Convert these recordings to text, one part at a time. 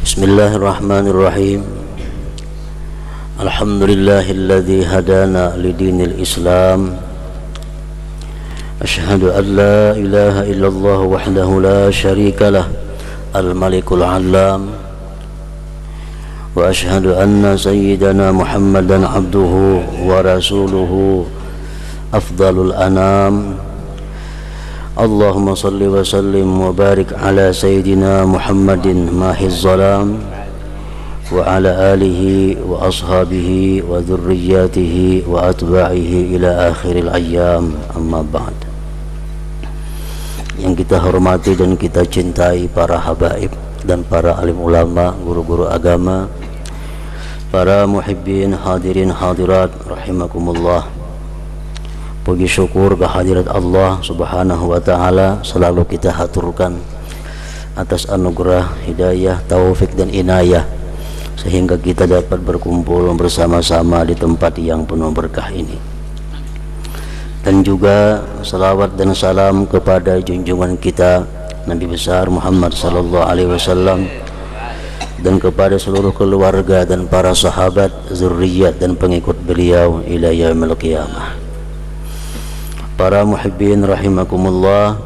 Bismillahirrahmanirrahim. Alhamdulillahilladzi hadana lidinil Islam. Asyhadu an la ilaha illallah wahdahu la syarikalah al-malikul alam. Wa asyhadu anna sayyidana Muhammadan abduhu wa rasuluhu afdalul anam. Allahumma salli wa sallim wa barik ala sayyidina Muhammadin mahiz zalam wa ala alihi wa ashabihi wa dhurriyyatihi wa atba'ihi ila akhiril ayyam, amma ba'd. Yang kita hormati dan kita cintai para habaib dan para alim ulama, guru-guru agama, para muhibbin hadirin hadirat rahimakumullah. Puji syukur kehadirat Allah subhanahu wa ta'ala selalu kita haturkan atas anugerah, hidayah, taufik dan inayah, sehingga kita dapat berkumpul bersama-sama di tempat yang penuh berkah ini. Dan juga salawat dan salam kepada junjungan kita Nabi besar Muhammad sallallahu alaihi wasallam, dan kepada seluruh keluarga dan para sahabat, zurriyat dan pengikut beliau ila yaumil qiyamah. Para muhibbin rahimakumullah,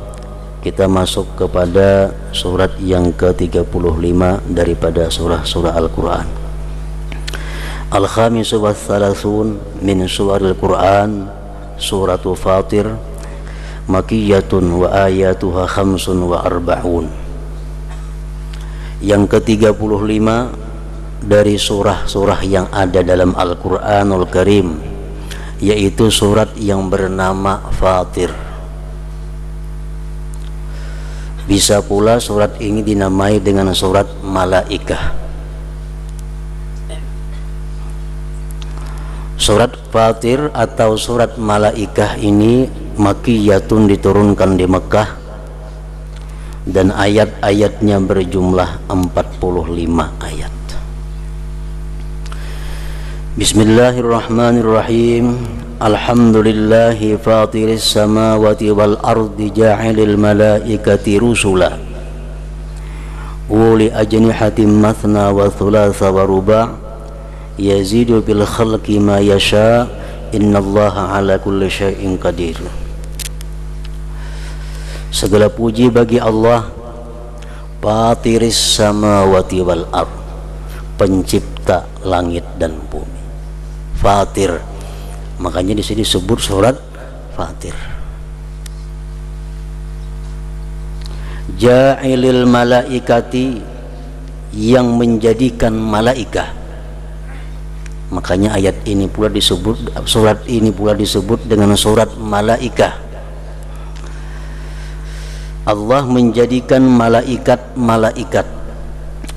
kita masuk kepada surat yang ke-35 daripada surah-surah Al-Quran. Al-Khamisu wa Thalathun min suril Quran, suratu Fatir, Makiyatun wa ayatuha khamsun wa arba'un. Yang ke-35 dari surah-surah yang ada dalam Al-Quranul Karim, yaitu surat yang bernama Fatir. Bisa pula surat ini dinamai dengan surat Malaikah. Surat Fatir atau surat Malaikah ini makiyatun, diturunkan di Mekah, dan ayat-ayatnya berjumlah 45 ayat. Bismillahirrahmanirrahim. Alhamdulillahi fatiris samawati wal ardi ja'ilil malaikati rusula uli ajnihatin mathna wa thulatha wa ruba' yazidu bil khalqi ma yasha innallaha ala kulli syai'in qadir. Segala puji bagi Allah, fatiris samawati wal ard, pencipta langit dan bumi. Fatir, makanya di sini disebut surat Fatir. Ja'ilil malaikati, yang menjadikan malaikah. Makanya ayat ini pula disebut, surat ini pula disebut dengan surat Malaikah. Allah menjadikan malaikat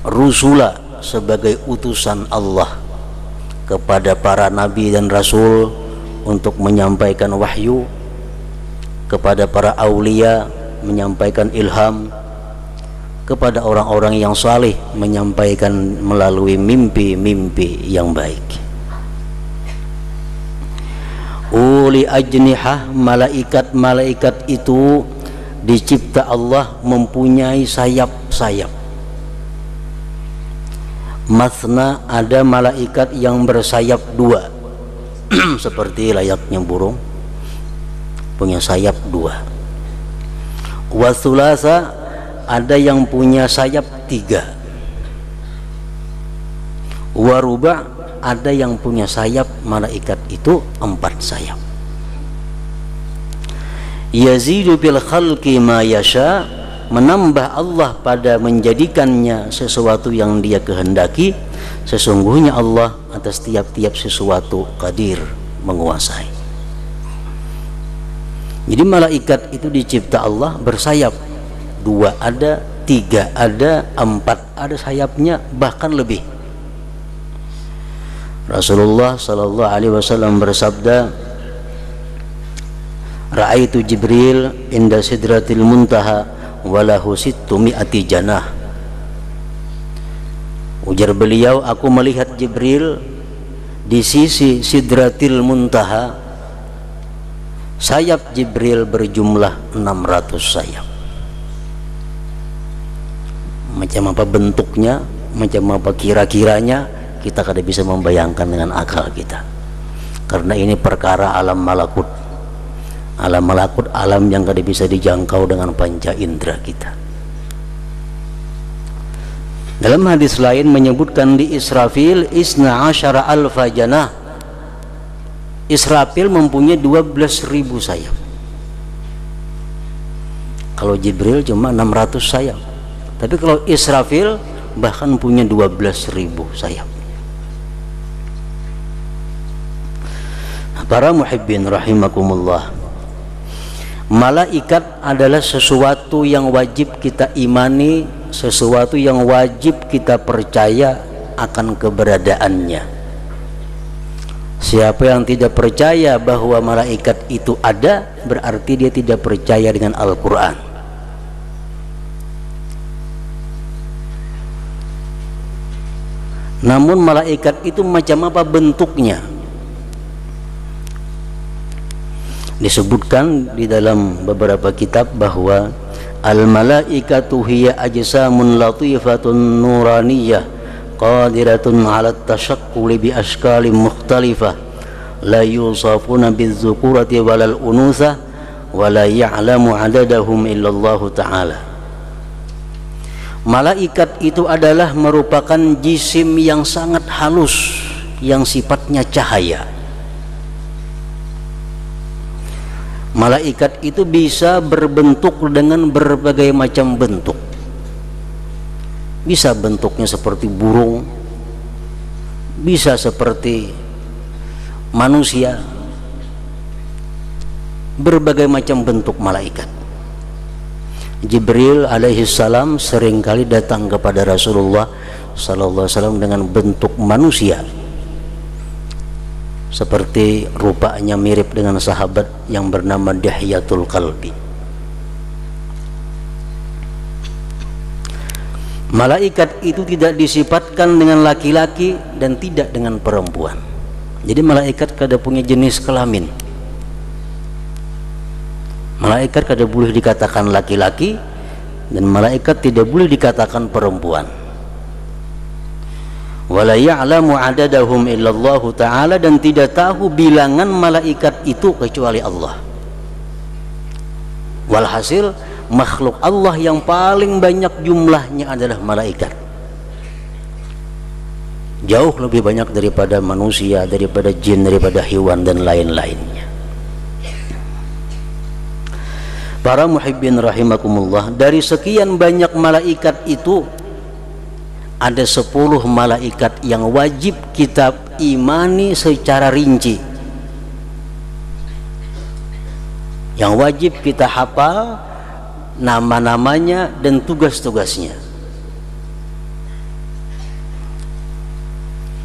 rusula, sebagai utusan Allah kepada para nabi dan rasul untuk menyampaikan wahyu, kepada para aulia menyampaikan ilham, kepada orang-orang yang saleh menyampaikan melalui mimpi-mimpi yang baik. Uli ajnihah, malaikat-malaikat itu dicipta Allah mempunyai sayap-sayap. Mathna, ada malaikat yang bersayap dua seperti layaknya burung, punya sayap dua. Wa thulatha, ada yang punya sayap tiga. Wa ruba', ada yang punya sayap malaikat itu 4 sayap. Yazidu bil khalqi ma yasha, menambah Allah pada menjadikannya sesuatu yang Dia kehendaki. Sesungguhnya Allah atas tiap-tiap sesuatu qadir, menguasai. Jadi malaikat itu dicipta Allah bersayap, 2 ada, 3 ada, 4 ada sayapnya, bahkan lebih. Rasulullah sallallahu alaihi wasallam bersabda, Ra'aitu Jibril inda sidratil muntaha walahu sittu mi'ati janah. Ujar beliau, aku melihat Jibril di sisi sidratil muntaha, sayap Jibril berjumlah 600 sayap. Macam apa bentuknya macam apa kira-kiranya kita kada bisa membayangkan dengan akal kita, karena ini perkara alam malakut. Alam malakut, alam yang kada bisa dijangkau dengan panca indera kita. Dalam hadis lain menyebutkan di Israfil isna asyara alfa janah. Israfil mempunyai 12.000 sayap. Kalau Jibril cuma 600 sayap. Tapi kalau Israfil bahkan punya 12.000 sayap. Para muhibbin rahimakumullah, malaikat adalah sesuatu yang wajib kita imani, sesuatu yang wajib kita percaya akan keberadaannya. Siapa yang tidak percaya bahwa malaikat itu ada, berarti dia tidak percaya dengan Al-Quran. Namun malaikat itu macam apa bentuknya? Disebutkan di dalam beberapa kitab bahwa al-malaikatu hiya ajsamun latifatun nuraniyah qadiratun 'ala at-tashaqquli bi ashkalin mukhtalifah la yusafuna biz-zukurati walal unutha wa la ya'lamu 'adadahum illa Allah ta'ala. Malaikat itu adalah merupakan jisim yang sangat halus, yang sifatnya cahaya. Malaikat itu bisa berbentuk dengan berbagai macam bentuk. Bisa bentuknya seperti burung, bisa seperti manusia, berbagai macam bentuk malaikat. Jibril alaihissalam seringkali datang kepada Rasulullah sallallahu alaihi wasallam dengan bentuk manusia, seperti rupanya mirip dengan sahabat yang bernama Dihyatul Qalbi. Malaikat itu tidak disifatkan dengan laki-laki dan tidak dengan perempuan. Jadi malaikat kada punya jenis kelamin. Malaikat kada boleh dikatakan laki-laki dan malaikat tidak boleh dikatakan perempuan. Wala ya'lamu 'adadahum illallah ta'ala, dan tidak tahu bilangan malaikat itu kecuali Allah. Walhasil makhluk Allah yang paling banyak jumlahnya adalah malaikat. Jauh lebih banyak daripada manusia, daripada jin, daripada hewan dan lain-lainnya. Para muhibbin rahimakumullah, dari sekian banyak malaikat itu ada 10 malaikat yang wajib kita imani secara rinci, yang wajib kita hafal nama-namanya dan tugas-tugasnya.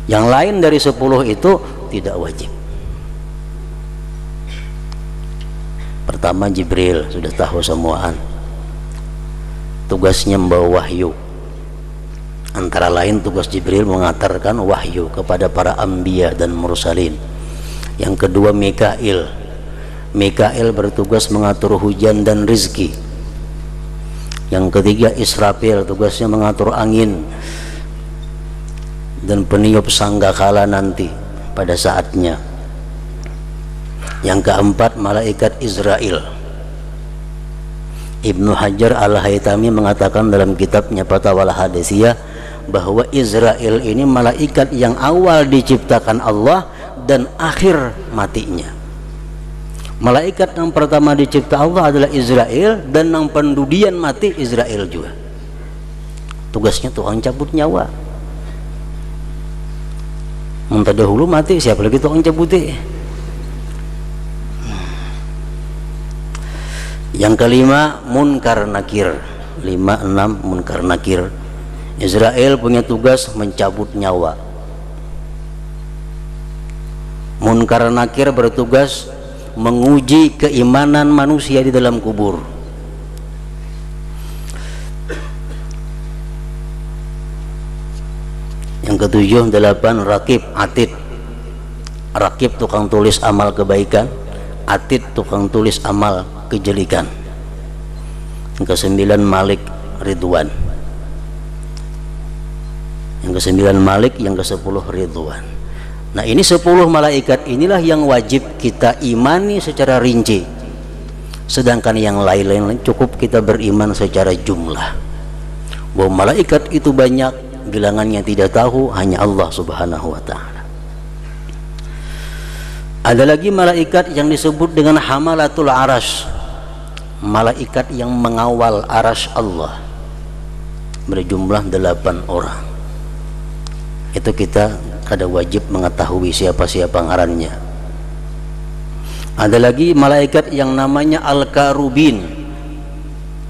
Yang lain dari 10 itu tidak wajib. Pertama Jibril, sudah tahu semuaan, tugasnya membawa wahyu. Antara lain tugas Jibril mengantarkan wahyu kepada para anbiya dan mursalin. Yang kedua Mikail. Mikail bertugas mengatur hujan dan rizki. Yang ketiga Israfil, tugasnya mengatur angin dan peniup sangkakala nanti pada saatnya. Yang keempat malaikat Israel. Ibnu Hajar Al-Haytami mengatakan dalam kitabnya Fatawal Hadisiyah bahwa Israel ini malaikat yang awal diciptakan Allah dan akhir matinya. Malaikat yang pertama dicipta Allah adalah Israel, dan yang pendudian mati Israel juga. Tugasnya tukang cabut nyawa. Muntah dahulu mati, siapa lagi tukang cabutnya? Yang kelima Munkar Nakir. 5, 6 Munkar Nakir. Israel punya tugas mencabut nyawa. Munkar Nakir bertugas menguji keimanan manusia di dalam kubur. Yang ketujuh, 8 Rakib Atid. Rakib tukang tulis amal kebaikan, Atid tukang tulis amal kejelikan. Yang ke-9 Malik Ridwan. yang ke-9 Malik, yang ke-10 Ridwan. Nah, ini 10 malaikat inilah yang wajib kita imani secara rinci, sedangkan yang lain-lain cukup kita beriman secara jumlah. Bahwa malaikat itu banyak, bilangannya tidak tahu, hanya Allah Subhanahu wa ta'ala. Ada lagi malaikat yang disebut dengan hamalatul arash, malaikat yang mengawal arash Allah, berjumlah 8 orang. Itu kita kada wajib mengetahui siapa-siapa ngarannya. Ada lagi malaikat yang namanya Al-Karubin.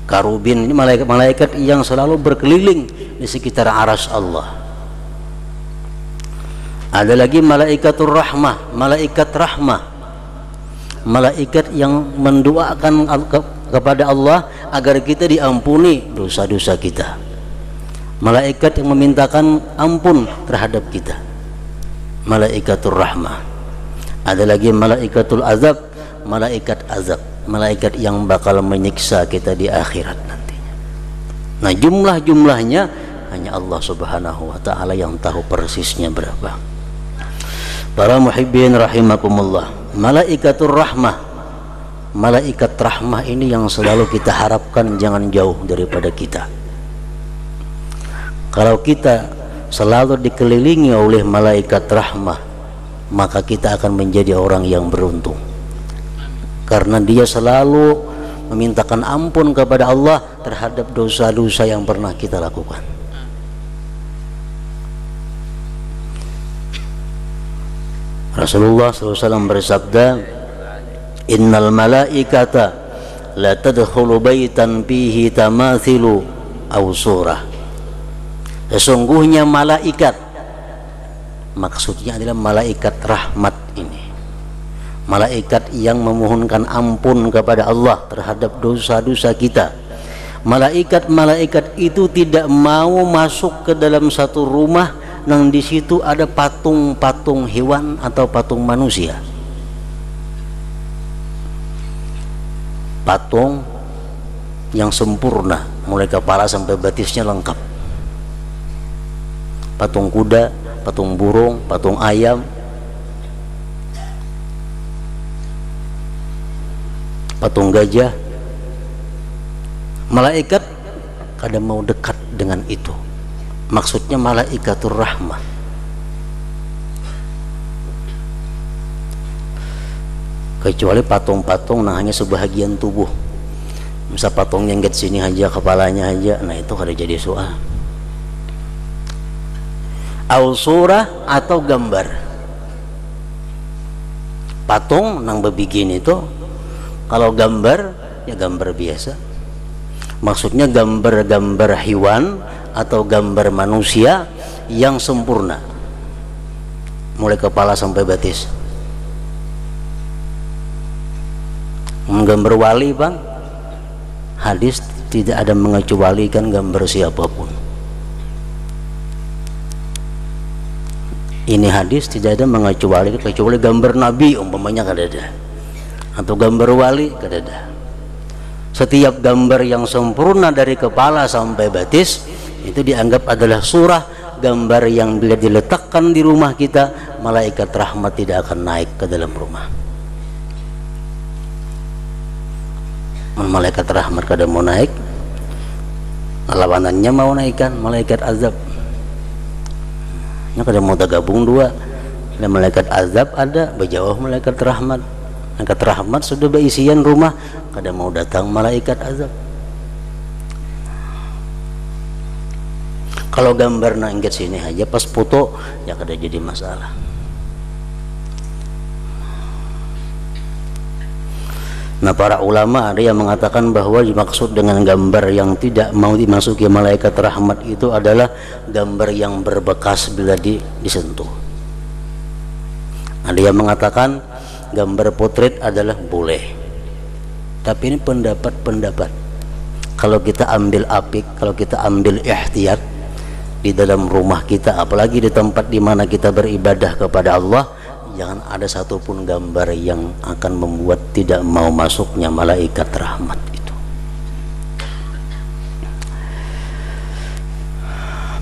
Karubin ini malaikat yang selalu berkeliling di sekitar arash Allah. Ada lagi malaikatur rahmah, malaikat rahmah, malaikat yang mendoakan kepada Allah agar kita diampuni dosa-dosa kita, malaikat yang memintakan ampun terhadap kita, malaikatur rahmah. Ada lagi malaikatul azab, malaikat azab, malaikat yang bakal menyiksa kita di akhirat nantinya. Nah, jumlah-jumlahnya hanya Allah Subhanahu wa ta'ala yang tahu persisnya berapa. Para muhibbin rahimakumullah, malaikatur rahmah, malaikat rahmah ini yang selalu kita harapkan jangan jauh daripada kita. Kalau kita selalu dikelilingi oleh malaikat rahmah, maka kita akan menjadi orang yang beruntung, karena dia selalu memintakan ampun kepada Allah terhadap dosa-dosa yang pernah kita lakukan. Rasulullah SAW bersabda, innal malaikata la tadkhulu baitan fihi tamathilu aw surah. Sesungguhnya malaikat, maksudnya adalah malaikat rahmat ini, malaikat yang memohonkan ampun kepada Allah terhadap dosa-dosa kita. Malaikat-malaikat itu tidak mau masuk ke dalam satu rumah yang di situ ada patung-patung hewan atau patung manusia. Patung yang sempurna, mulai kepala sampai batisnya lengkap. Patung kuda, patung burung, patung ayam, patung gajah. Malaikat kadang mau dekat dengan itu. Maksudnya malaikatur rahmah. Kecuali patung-patung nah hanya sebahagian tubuh, misal patung nyengget sini aja, kepalanya aja, nah itu kada jadi soal. Au surah atau gambar. Patung nang bebigin itu, kalau gambar ya gambar biasa, maksudnya gambar-gambar hewan atau gambar manusia yang sempurna, mulai kepala sampai batis. Gambar wali bang, hadis tidak ada mengecualikan gambar siapapun. Ini hadis tidak ada mengecualikan kecuali gambar nabi umpamanya kada ada, atau gambar wali kada ada. Setiap gambar yang sempurna dari kepala sampai batis itu dianggap adalah surah, gambar yang bila diletakkan di rumah kita, malaikat rahmat tidak akan naik ke dalam rumah. Malaikat rahmat kada mau naik, lawanannya mau naikkan malaikat azab. Nya kada mau tergabung dua, ada malaikat azab, ada berjauh malaikat rahmat. Malaikat rahmat sudah berisian rumah, kada mau datang malaikat azab. Kalau gambar nangget sini aja pas foto ya kada jadi masalah. Nah, para ulama ada yang mengatakan bahwa dimaksud dengan gambar yang tidak mau dimasuki malaikat rahmat itu adalah gambar yang berbekas bila disentuh. Ada yang mengatakan gambar potret adalah boleh, tapi ini pendapat-pendapat. Kalau kita ambil apik, kalau kita ambil ihtiyat di dalam rumah kita, apalagi di tempat di mana kita beribadah kepada Allah, jangan ada satupun gambar yang akan membuat tidak mau masuknya malaikat rahmat itu.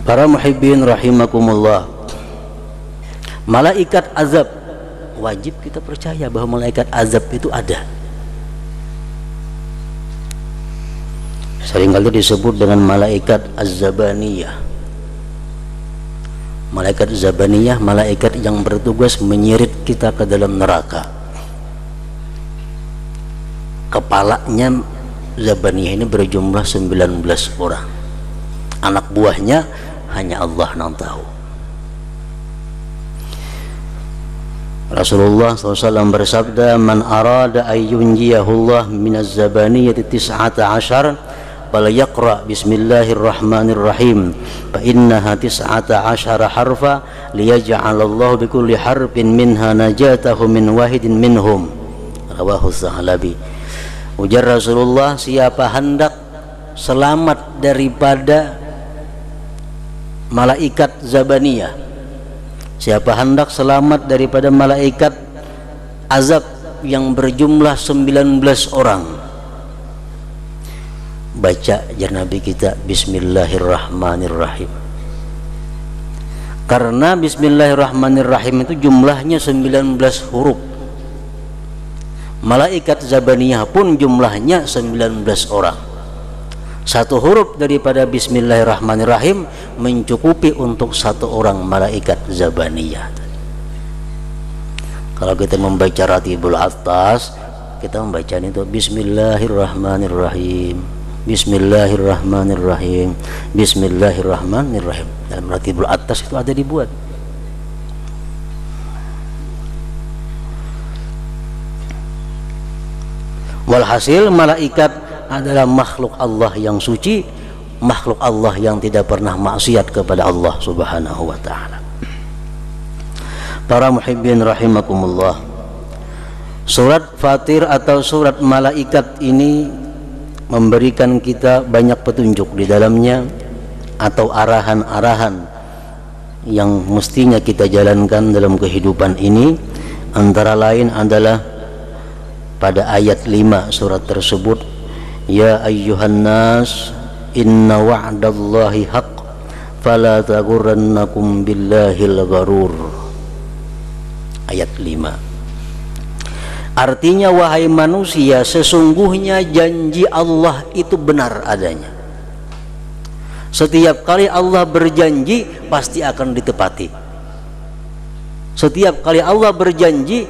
Para muhibbin rahimakumullah, malaikat azab, wajib kita percaya bahwa malaikat azab itu ada. Seringkali disebut dengan malaikat az-zabaniyah. Malaikat zabaniyah, malaikat yang bertugas menyirit kita ke dalam neraka. Kepalanya zabaniyah ini berjumlah 19 orang. Anak buahnya hanya Allah yang tahu. Rasulullah SAW bersabda, "Man arada ayyunjiyahullah minaz zabaniyati 19 falyaqra bismillahirrahmanirrahim fa innaha 19 harfa liyaj'alallahu bikulli harfin minha najatahu min wahidin minhum." Rawahu Tsalabi. Ujar Rasulullah, siapa hendak selamat daripada malaikat zabaniyah, siapa hendak selamat daripada malaikat azab yang berjumlah 19 orang, baca jar Nabi kita bismillahirrahmanirrahim. Karena bismillahirrahmanirrahim itu jumlahnya 19 huruf. Malaikat zabaniyah pun jumlahnya 19 orang. Satu huruf daripada bismillahirrahmanirrahim mencukupi untuk satu orang malaikat zabaniyah. Kalau kita membaca Ratibul Atas, kita membaca itu bismillahirrahmanirrahim, bismillahirrahmanirrahim, bismillahirrahmanirrahim. Dalam Ratibul Atas itu ada dibuat. Walhasil malaikat adalah makhluk Allah yang suci, makhluk Allah yang tidak pernah maksiat kepada Allah Subhanahu wa ta'ala. Para muhibbin rahimakumullah, surat Fatir atau surat malaikat ini memberikan kita banyak petunjuk di dalamnya, atau arahan-arahan yang mestinya kita jalankan dalam kehidupan ini. Antara lain adalah pada ayat 5 surat tersebut, ya ayyuhan nas inna wa'dallahi haqq fala taghurrannakum billahil gharur. Ayat 5 artinya, wahai manusia, sesungguhnya janji Allah itu benar adanya. Setiap kali Allah berjanji pasti akan ditepati. Setiap kali Allah berjanji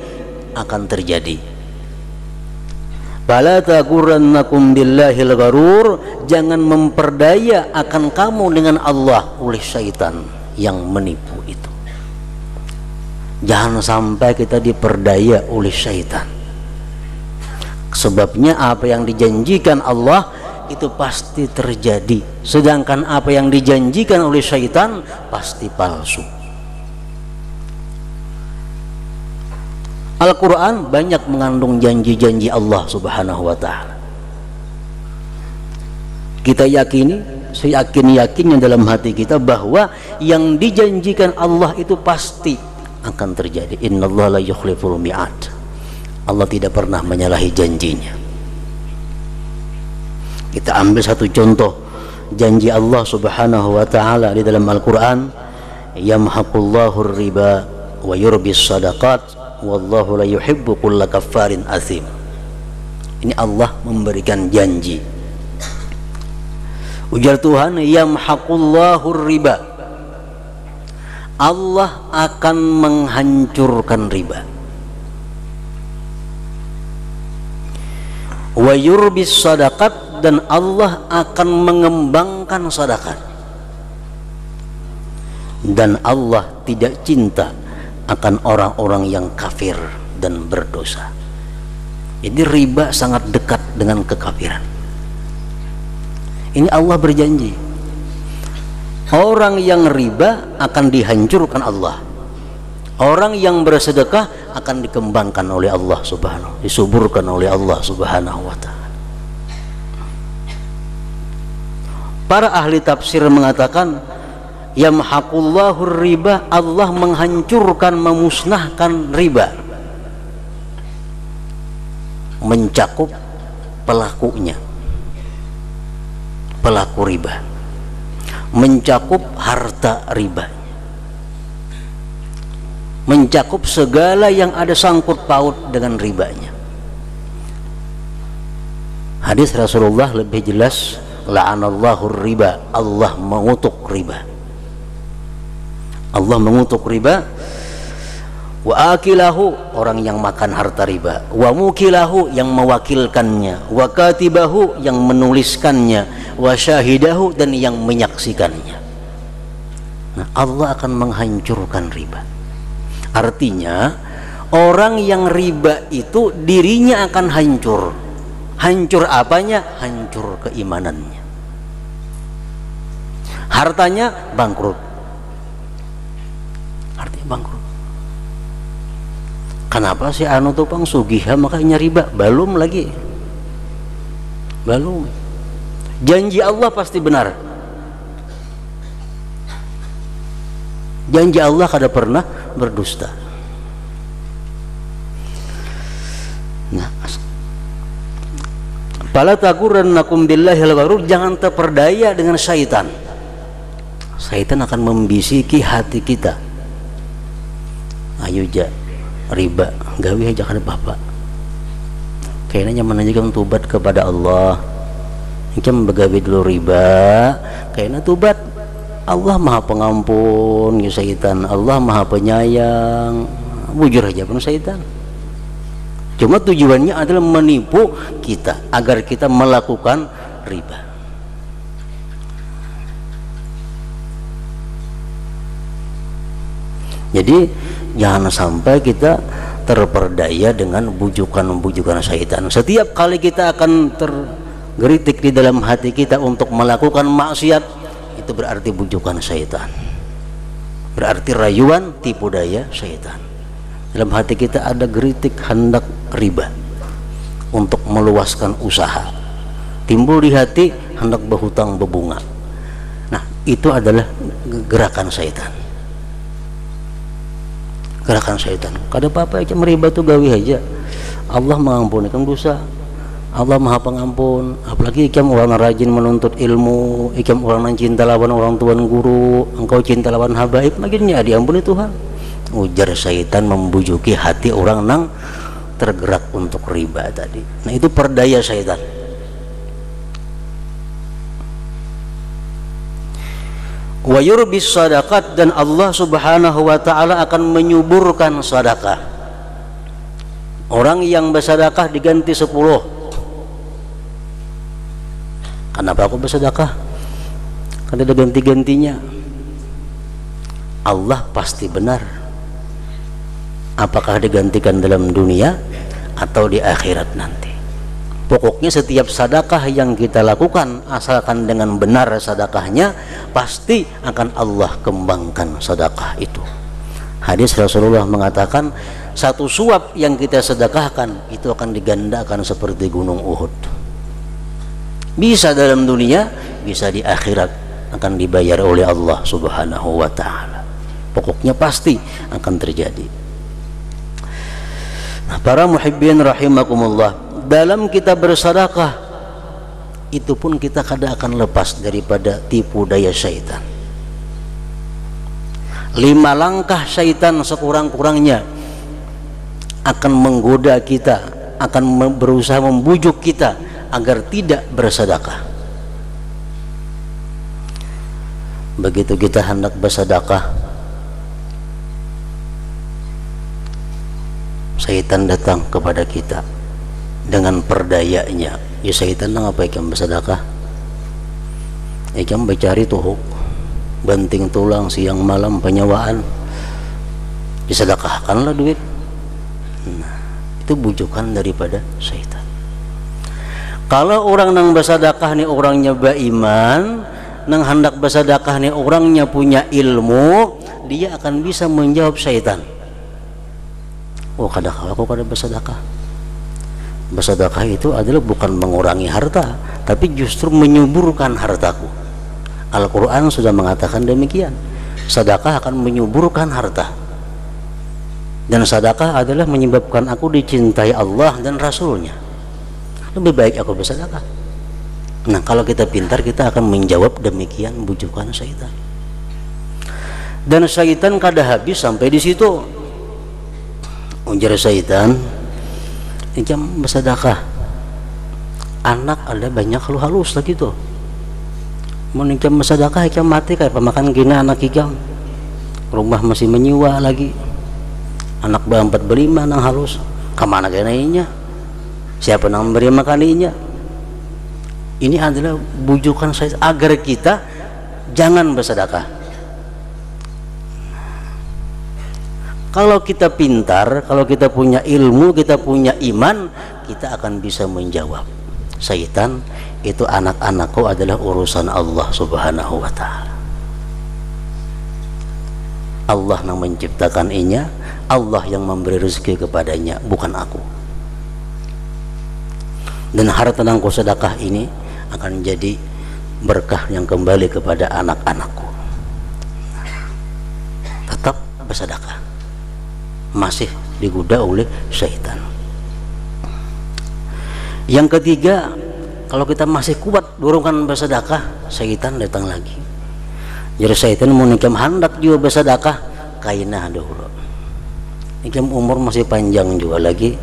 akan terjadi. Fala taghurrannakum billahil gharur, jangan memperdaya akan kamu dengan Allah oleh syaitan yang menipu itu. Jangan sampai kita diperdaya oleh syaitan. Sebabnya apa yang dijanjikan Allah itu pasti terjadi, sedangkan apa yang dijanjikan oleh syaitan pasti palsu. Al-Quran banyak mengandung janji-janji Allah Subhanahu wa ta'ala. Kita yakini, seyakin-yakinnya dalam hati kita bahwa yang dijanjikan Allah itu pasti akan terjadi. Innallaha la yukhliful mi'ad. Allah tidak pernah menyalahi janjinya. Kita ambil satu contoh janji Allah Subhanahu wa ta'ala di dalam Al-Quran, yamhaqullahu riba wa yurbis sadaqat wallahu la yuhibbu kulla kaffarin athim. Ini Allah memberikan janji. Ujar Tuhan, yamhaqullahu riba, Allah akan menghancurkan riba. Wa yurbis sadaqat, dan Allah akan mengembangkan sedekah. Dan Allah tidak cinta akan orang-orang yang kafir dan berdosa. Jadi riba sangat dekat dengan kekafiran. Ini Allah berjanji, orang yang riba akan dihancurkan Allah. Orang yang bersedekah akan dikembangkan oleh Allah Subhanahu, disuburkan oleh Allah Subhanahu wa ta'ala. Para ahli tafsir mengatakan, yamhaqullahu riba, Allah menghancurkan, memusnahkan riba, mencakup pelakunya, pelaku riba. mencakup harta riba, mencakup segala yang ada sangkut paut dengan ribanya. Hadis Rasulullah lebih jelas, la'anallahu riba, Allah mengutuk riba. Allah mengutuk riba. Wa akilahu, orang yang makan harta riba, wa mukilahu, yang mewakilkannya, wa katibahu, yang menuliskannya, wa syahidahu, dan yang menyaksikannya. Nah, Allah akan menghancurkan riba. Artinya orang yang riba itu dirinya akan hancur. Hancur apanya? Hancur keimanannya. Hartanya bangkrut. Artinya bangkrut. Kenapa sih anu tupang sugiha makanya riba? Belum lagi. Belum. Janji Allah pasti benar. Janji Allah kada pernah berdusta. Nah, fala taghurrannakum billahil gharur, jangan terperdaya dengan syaitan. Syaitan akan membisiki hati kita. Ayo ja riba, gawe aja kada apa-apa. Kayaknya nyaman aja kamu tubat kepada Allah. Ikam begawe dulu riba, kayaknya tubat. Allah Maha Pengampun ya syaitan, Allah Maha Penyayang. Bujur aja pun syaitan. Cuma tujuannya adalah menipu kita agar kita melakukan riba. Jadi jangan sampai kita terperdaya dengan bujukan-bujukan syaitan. Setiap kali kita akan tergelitik di dalam hati kita untuk melakukan maksiat, itu berarti bujukan syaitan, berarti rayuan, tipu daya syaitan. Dalam hati kita ada geritik hendak riba untuk meluaskan usaha, timbul di hati hendak berhutang berbunga. Nah, itu adalah gerakan syaitan. Gerakan syaitan. Kada apa-apa aja meriba tuh gawe aja. Allah mengampunikan dosa. Allah Maha Pengampun. Apalagi ikam orang rajin menuntut ilmu, ikam orang cinta lawan orang tuan guru, engkau cinta lawan habaib, makinnya diampuni Tuhan. Ujar syaitan membujuki hati orang nang tergerak untuk riba tadi. Nah, itu perdaya syaitan. Wa yurbis sadaqat, dan Allah Subhanahu wa ta'ala akan menyuburkan sedekah. Orang yang bersedekah diganti 10. Kenapa aku bersedekah? Kan ada ganti-gantinya. Allah pasti benar. Apakah digantikan dalam dunia atau di akhirat nanti? Pokoknya setiap sedekah yang kita lakukan, asalkan dengan benar sedekahnya, pasti akan Allah kembangkan sedekah itu. Hadis Rasulullah mengatakan, satu suap yang kita sedekahkan itu akan digandakan seperti gunung Uhud. Bisa dalam dunia, bisa di akhirat, akan dibayar oleh Allah Subhanahu wa ta'ala. Pokoknya pasti akan terjadi. Nah, para muhibbin rahimakumullah, dalam kita bersedekah itu pun kita kadang akan lepas daripada tipu daya syaitan. 5 langkah syaitan sekurang-kurangnya akan menggoda kita, akan berusaha membujuk kita agar tidak bersedekah. Begitu kita hendak bersedekah, syaitan datang kepada kita dengan perdayanya. Ya syaitan nang apa ikam bersedekah? Ikam bercari tuh banting tulang siang malam penyewaan, disedekahkanlah duit. Nah, itu bujukan daripada syaitan. Kalau orang nang bersedekah nih orangnya beriman, nang hendak bersedekah nih orangnya punya ilmu, dia akan bisa menjawab syaitan. Oh, kadang aku kada bersedekah. Bersedekah itu adalah bukan mengurangi harta, tapi justru menyuburkan hartaku. Al-Quran sudah mengatakan demikian. Sedekah akan menyuburkan harta, dan sedekah adalah menyebabkan aku dicintai Allah dan Rasulnya. Lebih baik aku bersedekah. Nah, kalau kita pintar, kita akan menjawab demikian bujukan syaitan. Dan syaitan kada habis sampai di situ. Ujar syaitan, ikam bersedekah. Anak ada banyak halus lagi tuh. Mau ikam bersedekah, ikam mati kayak pemakan gina anak ikam. Rumah masih menyewa lagi. Anak berempat berlima nang halus. Kemana kenainya? Siapa nang beri makaninya? Ini adalah bujukan saya agar kita jangan bersedekah. Kalau kita pintar, kalau kita punya ilmu, kita punya iman, kita akan bisa menjawab. Syaitan, itu anak-anakku adalah urusan Allah Subhanahu wa ta'ala. Allah yang menciptakan inya, Allah yang memberi rezeki kepadanya, bukan aku. Dan harta yang ku sedekah ini akan jadi berkah yang kembali kepada anak-anakku. Tetap bersedekah, masih digoda oleh syaitan. Yang ketiga, kalau kita masih kuat dorongan bersedekah, syaitan datang lagi. Jadi syaitan mau nikam hendak juga bersedekah, kainah dahulu. Nikam umur masih panjang juga lagi.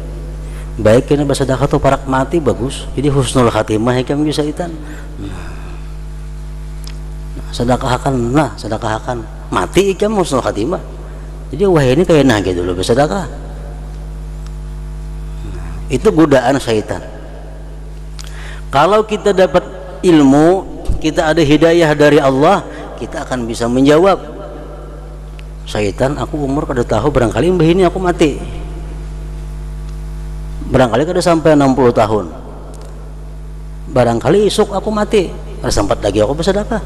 Baik kena bersedekah tuh parak mati bagus. Jadi husnul khatimah ikam juga syaitan. Sedekahkan mati ikam husnul khatimah. Jadi wah ini kayak nage dulu bersedekah. Itu godaan syaitan. Kalau kita dapat ilmu, kita ada hidayah dari Allah, kita akan bisa menjawab. Syaitan, aku umur kada tahu, barangkali mbah ini aku mati. Barangkali kada sampai 60 tahun. Barangkali esok aku mati, kada sempat lagi aku bersedekah.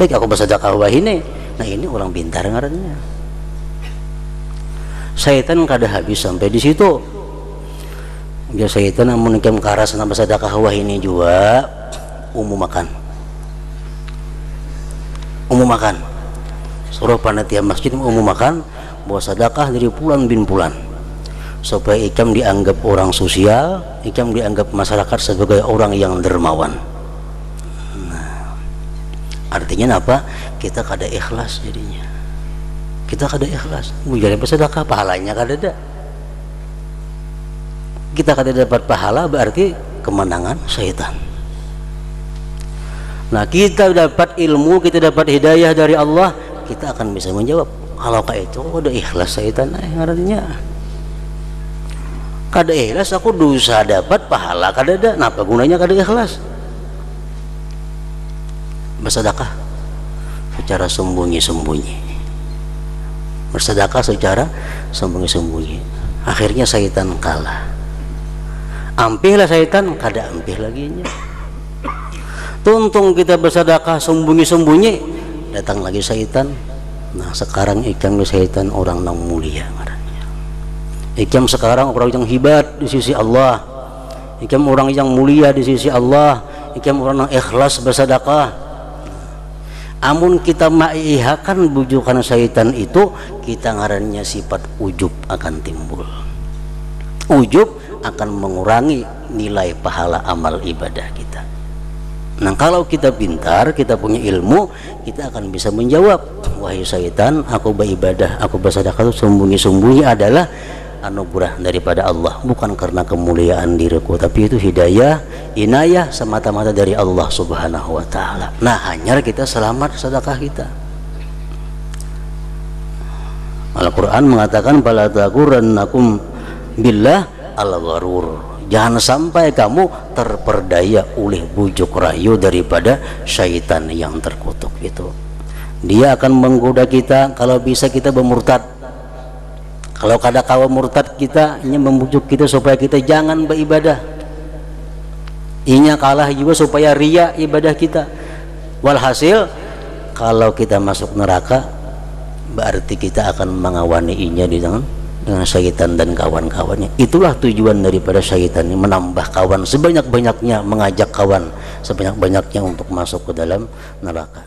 Baik aku bersedekah wah ini. Nah ini orang pintar ngarannya. Syaitan kada habis sampai di situ. Dia syaitan amun ikam karas na bersedekah wah ini juga makan. Suruh panitia masjid makan bahwa sedekah dari bulan bin bulan. Supaya ikam dianggap orang sosial, ikam dianggap masyarakat sebagai orang yang dermawan. Nah, artinya apa? Kita kada ikhlas jadinya. Kita kada ikhlas. Jadi bersedekah pahalanya kada ada. Kita kada dapat pahala berarti kemenangan syaitan. Nah, kita dapat ilmu, kita dapat hidayah dari Allah, kita akan bisa menjawab. Kalau kayak itu udah ikhlas syaitan artinya. Kada ikhlas aku dosa dapat pahala kada ada. Napa gunanya kada ikhlas? Bersedekah secara sembunyi-sembunyi. Bersedekah secara sembunyi-sembunyi. Akhirnya syaitan kalah. Ampihlah syaitan, kada ampih laginya. Tuntung kita bersedekah sembunyi-sembunyi, datang lagi syaitan. Nah, sekarang ikam syaitan orang yang mulia. Ikam sekarang orang yang hebat di sisi Allah. Ikam orang yang mulia di sisi Allah. Ikam orang yang ikhlas bersedekah. Amun kita maihakan bujukan syaitan itu, kita ngarannya sifat ujub akan timbul. Ujub akan mengurangi nilai pahala amal ibadah kita. Nah, kalau kita pintar, kita punya ilmu, kita akan bisa menjawab, wahai syaitan, aku beribadah, aku bersedekah itu sembunyi-sembunyi adalah anugerah daripada Allah, bukan karena kemuliaan diriku, tapi itu hidayah, inayah semata-mata dari Allah Subhanahu wa ta'ala. Nah, hanya kita selamat sedekah kita. Al-Quran mengatakan fala taghurrannakum billah al-gharur. Jangan sampai kamu terperdaya oleh bujuk rayu daripada syaitan yang terkutuk itu. Dia akan menggoda kita, kalau bisa kita bermurtad. Kalau kada kawa murtad, kita hanya membujuk kita supaya kita jangan beribadah. Inya kalah juga supaya ria ibadah kita. Walhasil kalau kita masuk neraka, berarti kita akan mengawani inya dengan syaitan dan kawan-kawannya. Itulah tujuan daripada syaitan, menambah kawan sebanyak-banyaknya, mengajak kawan sebanyak-banyaknya untuk masuk ke dalam neraka.